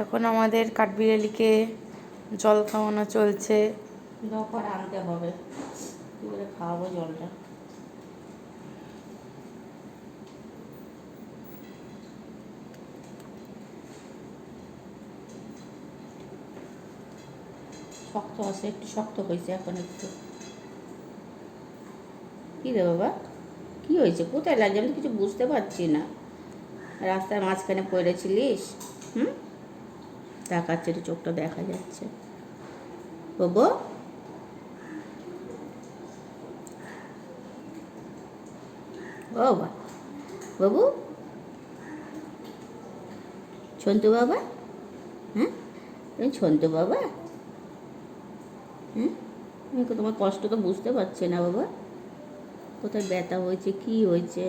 এখন আমাদের কাঠবিড়ালিকে জল খাওয়ানো চলছে। দরকার আনতে হবে, কী করে খাওয়াবো জলটা। শক্ত আছে, একটু শক্ত হয়েছে এখন একটু। কী রে বাবা, কী হয়েছে, কোথায় লাগছে, আমি তো কিছু বুঝতে পারছি না। রাস্তার মাঝখানে পড়েছিলিস? দেখাচ্ছে, একটু চোখটা দেখা যাচ্ছে। বাবু, বাবা, বাবু, ছন্তু বাবা, তুমি ছন্তু বাবা? আমি তো তোমার কষ্ট তো বুঝতে পারছি না বাবা, কোথায় ব্যথা হয়েছে, কী হয়েছে?